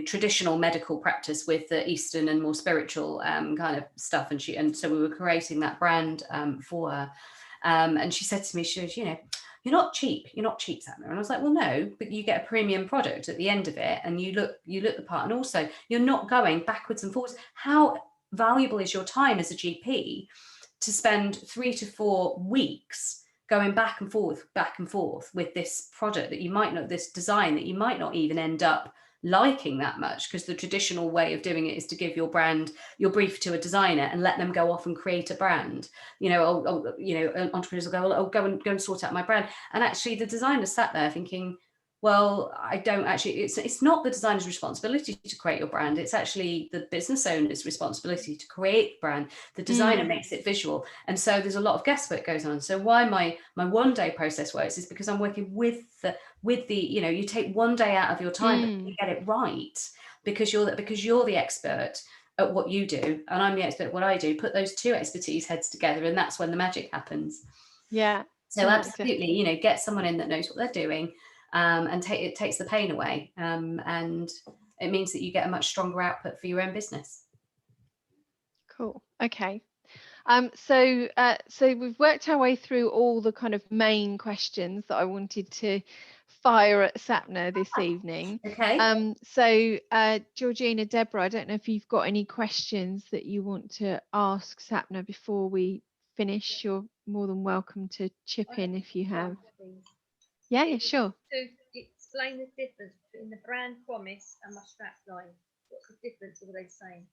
traditional medical practice with the Eastern and more spiritual kind of stuff. And so we were creating that brand for her. And she said to me, she was, you're not cheap, Sapna. And I was like, well, no, but you get a premium product at the end of it, and you look the part. And also, you're not going backwards and forwards. How valuable is your time as a GP to spend 3 to 4 weeks going back and forth with this product that you might not, this design that you might not even end up liking that much, because the traditional way of doing it is to give your brief to a designer and let them go off and create a brand. Entrepreneurs will go, oh, go and sort out my brand, and actually the designer sat there thinking, well, I don't actually, it's not the designer's responsibility to create your brand. It's actually the business owner's responsibility to create the brand. The designer makes it visual. And so there's a lot of guesswork goes on. So why my one day process works is because I'm working with the, you take one day out of your time, but you get it right, because you're the expert at what you do, and I'm the expert at what I do. Put those two expertise heads together, and that's when the magic happens. Yeah. So absolutely, get someone in that knows what they're doing. And it takes the pain away, and it means that you get a much stronger output for your own business. Cool. Okay. So we've worked our way through all the kind of main questions that I wanted to fire at Sapna this evening. Okay. So Georgina, Deborah, I don't know if you've got any questions that you want to ask Sapna before we finish. You're more than welcome to chip in if you have. Yeah, sure. To explain the difference between the brand promise and my strapline. What's the difference? What are they saying?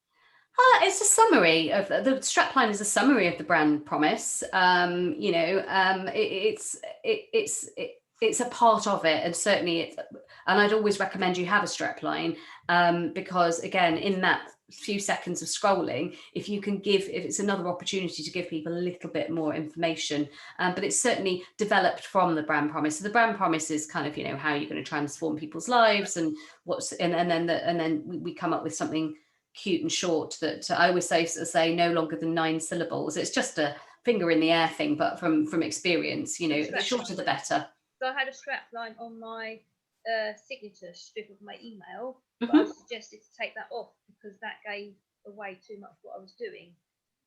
It's a summary of the strapline. Is a summary of the brand promise. It's a part of it, and certainly and I'd always recommend you have a strapline, because again, in that few seconds of scrolling, if it's another opportunity to give people a little bit more information, but it's certainly developed from the brand promise. So the brand promise is kind of how you're going to transform people's lives, and then we come up with something cute and short that I always say no longer than 9 syllables. It's just a finger in the air thing, but from experience, the shorter the better. So I had a strapline on my signature strip of my email, but I suggested to take that off because that gave away too much what I was doing.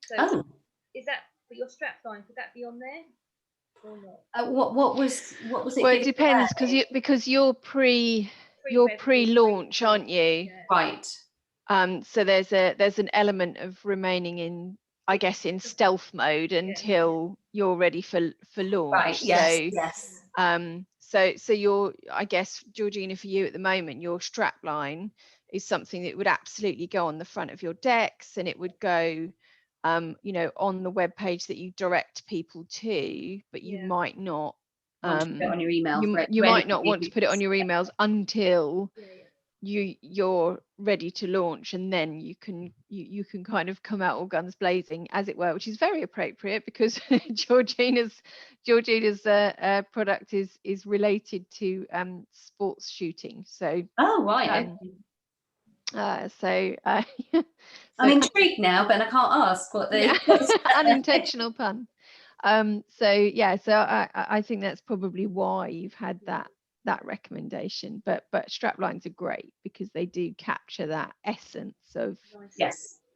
So is that for your strapline? Could that be on there or not? What was it? Well, it depends, because you're pre-launch, aren't you? Yeah. Right. So there's an element of remaining in, I guess, in stealth mode until you're ready for launch. Right. Yes. So you're, I guess, Georgina, for you at the moment, your strapline is something that would absolutely go on the front of your decks, and it would go, on the web page that you direct people to, but you might not want to put it on your emails. You might not want to put it on your emails until you're ready to launch, and then you can kind of come out all guns blazing, as it were, which is very appropriate because Georgina's product is related to sports shooting. So I'm intrigued now, but I can't ask what the unintentional pun. So I think that's probably why you've had that recommendation, but straplines are great because they do capture that essence of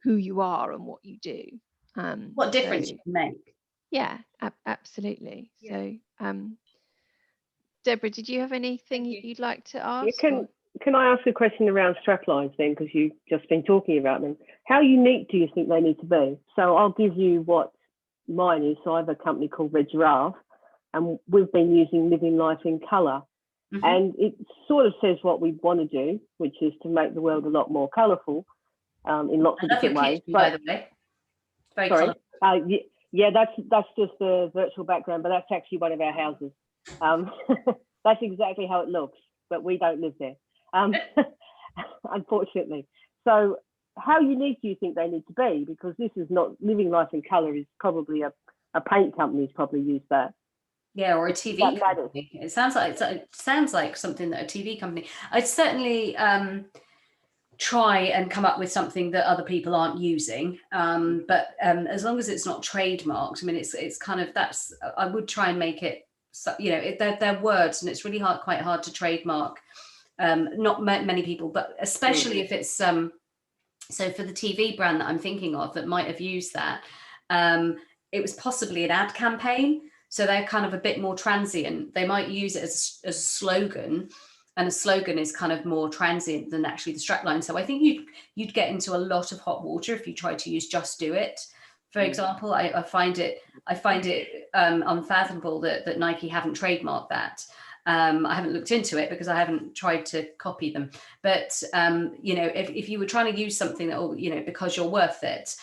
who you are and what you do, what difference you can make. Absolutely. So Deborah, did you have anything you'd like to ask? Can I ask a question around straplines then, because you've just been talking about them? How unique do you think they need to be? So I'll give you what mine is. So I have a company called Red Giraffe, and we've been using Living Life in Colour. And it sort of says what we want to do, which is to make the world a lot more colourful in lots of different ways. By the way, very colourful. Yeah, that's just the virtual background, but that's actually one of our houses. That's exactly how it looks, but we don't live there, unfortunately. So how unique do you think they need to be? Because this is not Living Life in Colour, is probably a paint company's probably used that. Yeah, or a TV company. It sounds like something that a TV company. I'd certainly try and come up with something that other people aren't using. But as long as it's not trademarked, I mean, it's kind of, that's, I would try and make it, you know, they're words, and it's really quite hard to trademark. Not many people, but especially if it's so for the TV brand that I'm thinking of that might have used that, it was possibly an ad campaign. So they're kind of a bit more transient. They might use it as a slogan, and a slogan is kind of more transient than actually the strapline. So I think you'd get into a lot of hot water if you tried to use Just Do It, for example. I find it unfathomable that Nike haven't trademarked that. I haven't looked into it because I haven't tried to copy them. But, you know, if you were trying to use something that, you know, because you're worth it,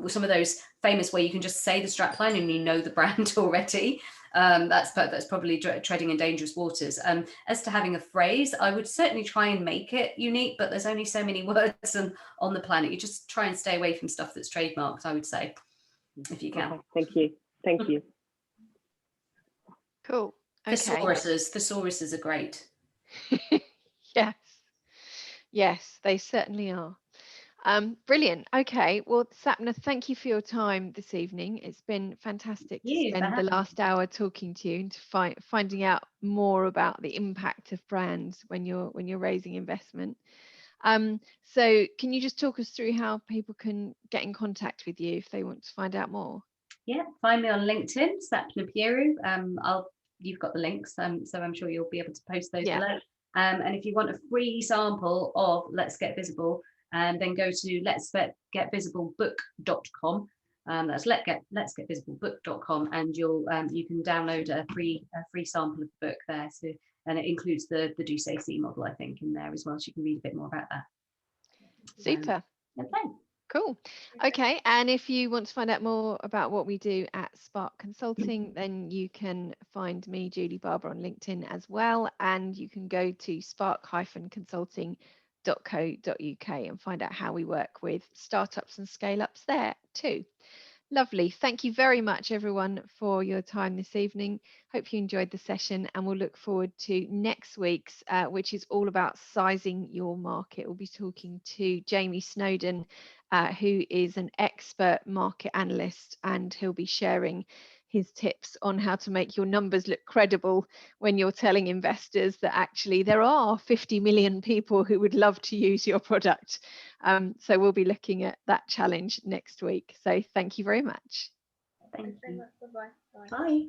with some of those famous where you can just say the strapline and you know the brand already, that's probably treading in dangerous waters. As to having a phrase, I would certainly try and make it unique, but there's only so many words on the planet. You just try and stay away from stuff that's trademarked, I would say, if you can. Okay, thank you. Thank you. Cool. Okay. Thesauruses are great. Yes, they certainly are. Brilliant. Okay, well, Sapna, thank you for your time this evening. It's been fantastic to spend the last hour talking to you and to finding out more about the impact of brands when you're raising investment. So can you just talk us through how people can get in contact with you if they want to find out more? Yeah, find me on LinkedIn, Sapna Pieroux. You've got the links, so I'm sure you'll be able to post those below. And if you want a free sample of Let's Get Visible, then go to letsgetvisibleBook.com. That's letsgetvisibleBook.com, and you can download a free sample of the book there. So, and it includes the Do Say See model, I think, in there as well, so you can read a bit more about that. Super. Okay. Cool. Okay, and if you want to find out more about what we do at Spark Consulting, then you can find me, Julie Barber, on LinkedIn as well, and you can go to spark-consulting.co.uk and find out how we work with startups and scale-ups there too. Lovely. Thank you very much, everyone, for your time this evening. Hope you enjoyed the session, and we'll look forward to next week's, which is all about sizing your market. We'll be talking to Jamie Snowden, who is an expert market analyst, and he'll be sharing his tips on how to make your numbers look credible when you're telling investors that actually there are 50 million people who would love to use your product. So we'll be looking at that challenge next week. So thank you very much. Thank you. Bye-bye. Bye.